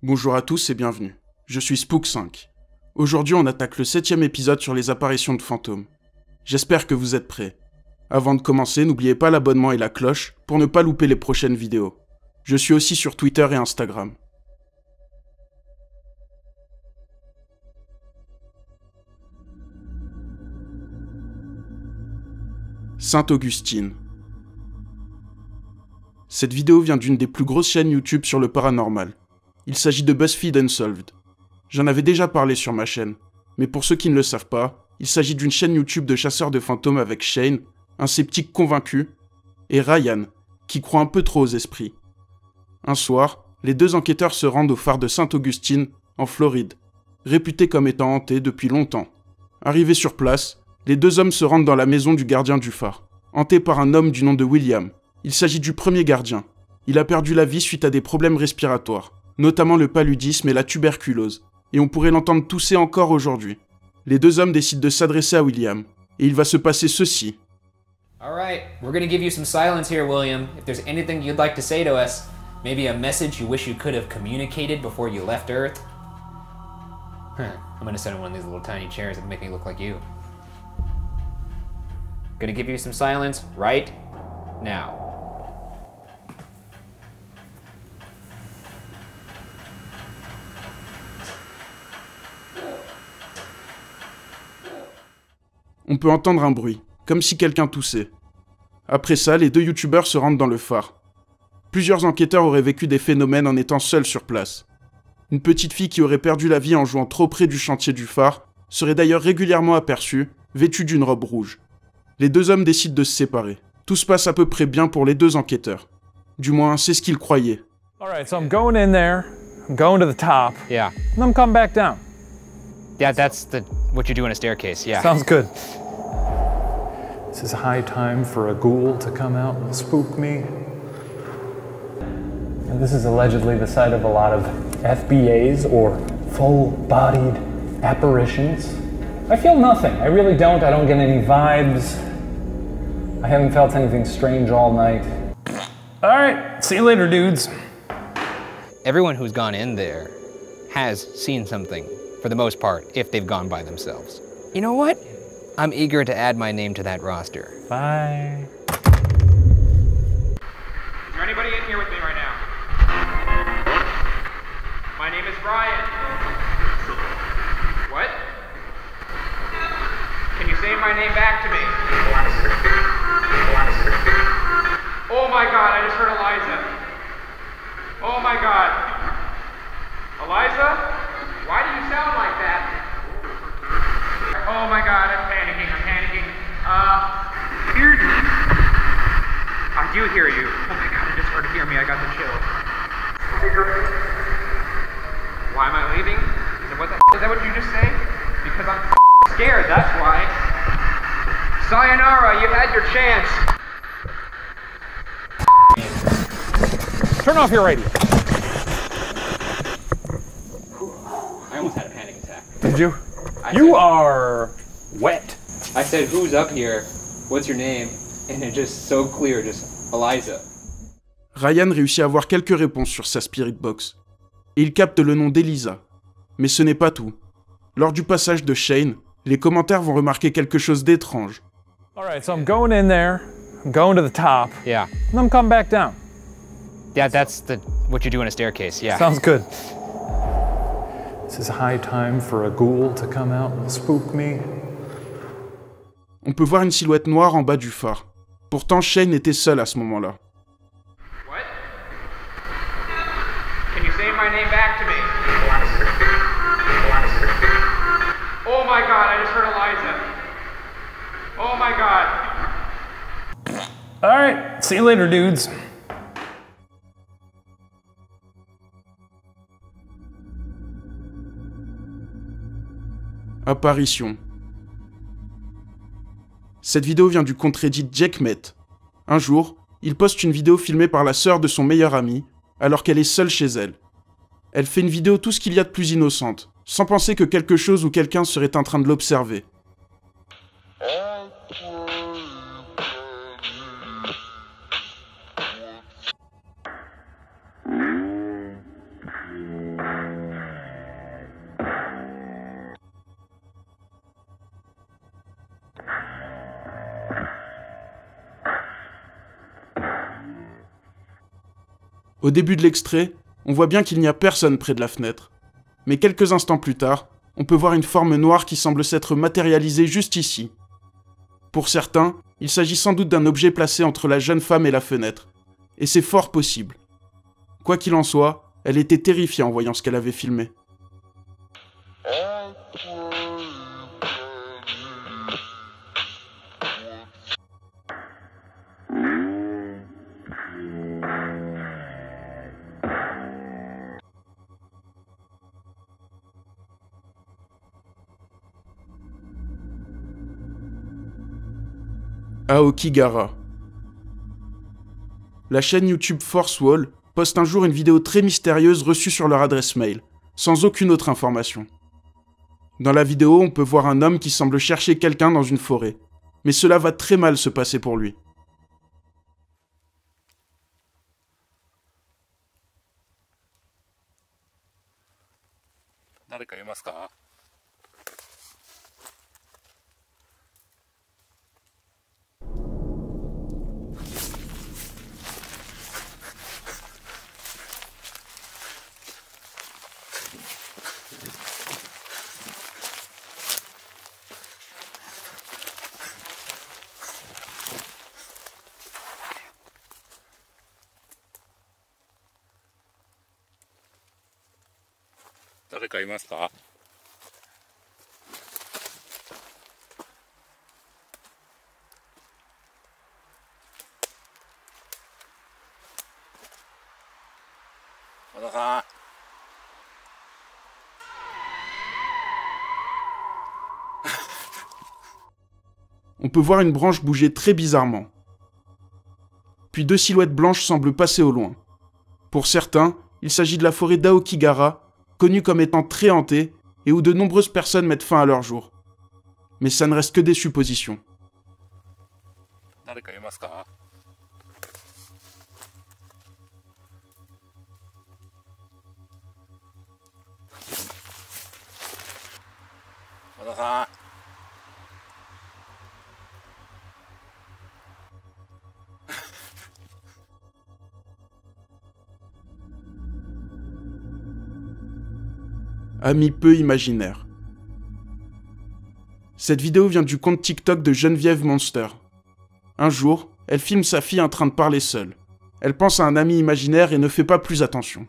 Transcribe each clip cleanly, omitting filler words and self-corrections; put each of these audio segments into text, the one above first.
Bonjour à tous et bienvenue. Je suis Spook5. Aujourd'hui, on attaque le 7e épisode sur les apparitions de fantômes. J'espère que vous êtes prêts. Avant de commencer, n'oubliez pas l'abonnement et la cloche pour ne pas louper les prochaines vidéos. Je suis aussi sur Twitter et Instagram. Sainte-Augustine. Cette vidéo vient d'une des plus grosses chaînes YouTube sur le paranormal. Il s'agit de BuzzFeed Unsolved. J'en avais déjà parlé sur ma chaîne, mais pour ceux qui ne le savent pas, il s'agit d'une chaîne YouTube de chasseurs de fantômes avec Shane, un sceptique convaincu, et Ryan, qui croit un peu trop aux esprits. Un soir, les deux enquêteurs se rendent au phare de Sainte-Augustine, en Floride, réputé comme étant hanté depuis longtemps. Arrivés sur place, les deux hommes se rendent dans la maison du gardien du phare, hanté par un homme du nom de William. Il s'agit du premier gardien. Il a perdu la vie suite à des problèmes respiratoires, notamment le paludisme et la tuberculose, et on pourrait l'entendre tousser encore aujourd'hui. Les deux hommes décident de s'adresser à William, et il va se passer ceci. Alright, we're gonna give you some silence here, William. If there's anything you'd like to say to us, maybe a message you wish you could have communicated before you left Earth. I'm gonna sit in one of these little tiny chairs that make me look like you. Gonna give you some silence right now. On peut entendre un bruit, comme si quelqu'un toussait. Après ça, les deux youtubeurs se rendent dans le phare. Plusieurs enquêteurs auraient vécu des phénomènes en étant seuls sur place. Une petite fille qui aurait perdu la vie en jouant trop près du chantier du phare serait d'ailleurs régulièrement aperçue, vêtue d'une robe rouge. Les deux hommes décident de se séparer. Tout se passe à peu près bien pour les deux enquêteurs. Du moins, c'est ce qu'ils croyaient. Alright, so I'm going in there, I'm going to the top, Yeah. and I'm coming back down. Yeah, that's what you do in a staircase, yeah. Sounds good. This is high time for a ghoul to come out and spook me. And this is allegedly the site of a lot of FBAs, or full-bodied apparitions. I feel nothing, I really don't. I don't get any vibes. I haven't felt anything strange all night. Alright, see you later, dudes. Everyone who's gone in there has seen something, for the most part, if they've gone by themselves. You know what? I'm eager to add my name to that roster. Bye. Is there anybody in here with me right now? My name is Brian. What? Can you say my name back to me? Oh my god, I just heard Eliza. Oh my god. Eliza? Why do you sound like that? Oh my god, I'm panicking. I do hear you. Oh my god, I just heard hear me. I got the chills. Why am I leaving? Is that what you just say? Because I'm scared, that's why. Sayonara, you had your chance. Turn off your radio. I almost had a panic attack. Did you? You are wet. I said, who's up here? What's your name? And it's just so clear, just Eliza. Ryan réussit à avoir quelques réponses sur sa spirit box. Et il capte le nom d'Elisa. Mais ce n'est pas tout. Lors du passage de Shane, les commentaires vont remarquer quelque chose d'étrange. Alright, so I'm going in there, I'm going to the top, Yeah. and I'm coming back down. Yeah, that's what you do in a staircase, yeah. Sounds good. This is high time for a ghoul to come out and spook me. On peut voir une silhouette noire en bas du phare. Pourtant, Shane était seul à ce moment-là. What? Can you say my name back to me? Oh my god, I just heard Eliza. Oh my god. Alright, see you later, dudes. Apparition. Cette vidéo vient du compte Reddit Jackmet. Un jour, il poste une vidéo filmée par la sœur de son meilleur ami, alors qu'elle est seule chez elle. Elle fait une vidéo tout ce qu'il y a de plus innocente, sans penser que quelque chose ou quelqu'un serait en train de l'observer. Au début de l'extrait, on voit bien qu'il n'y a personne près de la fenêtre. Mais quelques instants plus tard, on peut voir une forme noire qui semble s'être matérialisée juste ici. Pour certains, il s'agit sans doute d'un objet placé entre la jeune femme et la fenêtre. Et c'est fort possible. Quoi qu'il en soit, elle était terrifiée en voyant ce qu'elle avait filmé. Aokigahara. La chaîne YouTube Force Wall poste un jour une vidéo très mystérieuse reçue sur leur adresse mail, sans aucune autre information. Dans la vidéo, on peut voir un homme qui semble chercher quelqu'un dans une forêt, mais cela va très mal se passer pour lui. On peut voir une branche bouger très bizarrement. Puis deux silhouettes blanches semblent passer au loin. Pour certains, il s'agit de la forêt d'Aokigahara, connue comme étant très hantée et où de nombreuses personnes mettent fin à leur jour. Mais ça ne reste que des suppositions. Amis peu imaginaires. Cette vidéo vient du compte TikTok de Geneviève Monster. Un jour, elle filme sa fille en train de parler seule. Elle pense à un ami imaginaire et ne fait pas plus attention.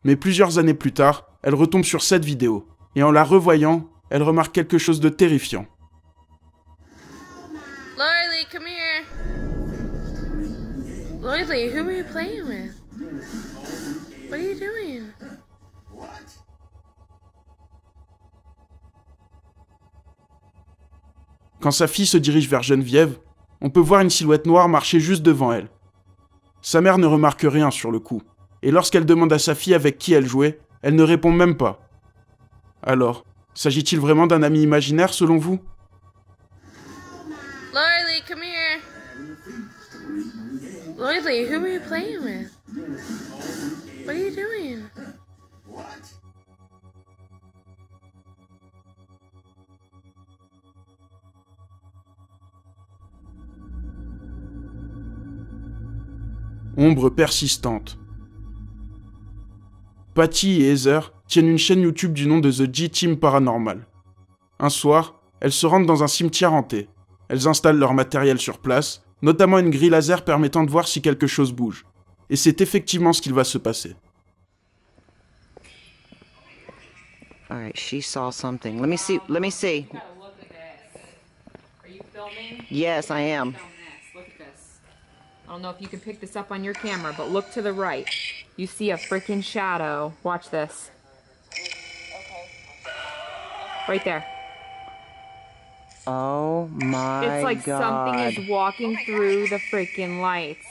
Mais plusieurs années plus tard, elle retombe sur cette vidéo, et en la revoyant, elle remarque quelque chose de terrifiant. Lily, come here. Lily, who are you playing with? What are you doing? Quand sa fille se dirige vers Geneviève, on peut voir une silhouette noire marcher juste devant elle. Sa mère ne remarque rien sur le coup, et lorsqu'elle demande à sa fille avec qui elle jouait, elle ne répond même pas. Alors, s'agit-il vraiment d'un ami imaginaire selon vous? Lily, come here. Lily, who are you playing with? What are you doing? Ombre persistante. Patty et Heather tiennent une chaîne YouTube du nom de The G-Team Paranormal. Un soir, elles se rendent dans un cimetière hanté. Elles installent leur matériel sur place, notamment une grille laser permettant de voir si quelque chose bouge. Et c'est effectivement ce qu'il va se passer. All right, she saw something. Let me see. Let me see. Look at this. Are you filming? Yes, I am. Film this. Look at this. I don't know if you can pick this up on your camera, but look to the right. You see a freaking shadow. Watch this. Right there. Oh my It's like God. something is walking through the freaking lights.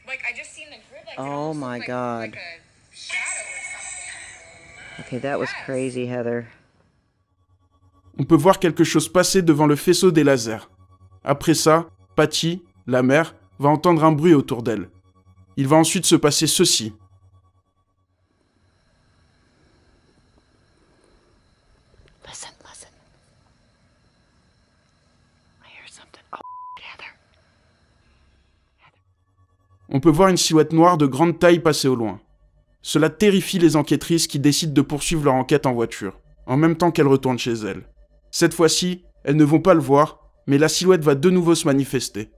Like I just seen the grid like Oh my God. like a shadow or something. Okay, that was crazy, Heather. On peut voir quelque chose passer devant le faisceau des lasers. Après ça, Patty, la mère, va entendre un bruit autour d'elle. Il va ensuite se passer ceci. Listen, listen. I hear something. Oh, Heather. On peut voir une silhouette noire de grande taille passer au loin. Cela terrifie les enquêtrices qui décident de poursuivre leur enquête en voiture, en même temps qu'elles retournent chez elles. Cette fois-ci, elles ne vont pas le voir, mais la silhouette va de nouveau se manifester.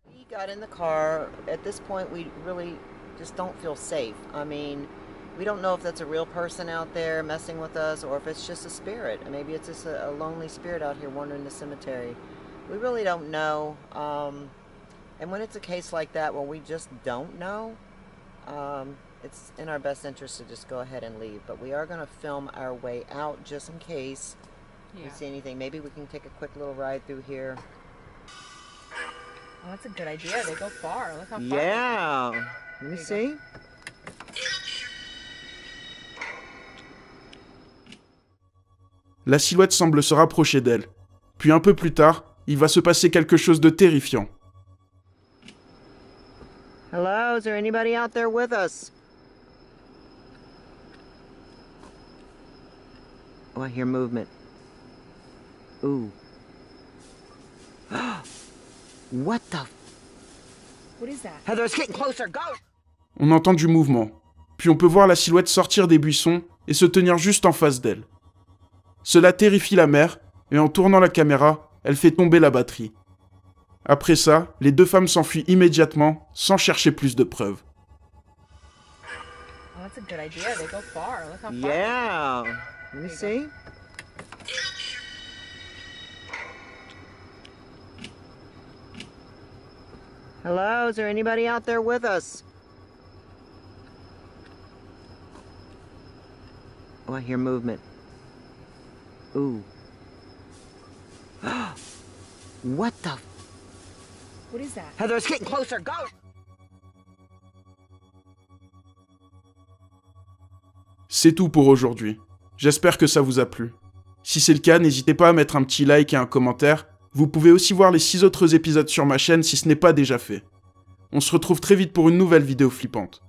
We got in the car. At this point, we really just don't feel safe. I mean, we don't know if that's a real person out there messing with us or if it's just a spirit. Maybe it's just a lonely spirit out here wandering the cemetery. We really don't know. And when it's a case like that where we just don't know, it's in our best interest to just go ahead and leave. But we are going to film our way out just in case we see anything. Maybe we can take a quick little ride through here. Oh, that's a good idea. They go far. Look how far. Yeah. Let me see. La silhouette semble se rapprocher d'elle. Puis un peu plus tard, il va se passer quelque chose de terrifiant. Hello, is there anybody out there with us? Oh, I hear movement. Ooh. What the? What is that? Heather, it's getting closer. Go! On entend du mouvement. Puis on peut voir la silhouette sortir des buissons et se tenir juste en face d'elle. Cela terrifie la mère, et en tournant la caméra, elle fait tomber la batterie. Après ça, les deux femmes s'enfuient immédiatement, sans chercher plus de preuves. Oh, that's a good idea. They go far. Look how far. Yeah. Let me see. Hello, is there anybody out there with us? Oh, I hear movement. Ooh. What the? What is that? Heather, it's getting closer. Go! C'est tout pour aujourd'hui. J'espère que ça vous a plu. Si c'est le cas, n'hésitez pas à mettre un petit like et un commentaire. Vous pouvez aussi voir les 6 autres épisodes sur ma chaîne si ce n'est pas déjà fait. On se retrouve très vite pour une nouvelle vidéo flippante.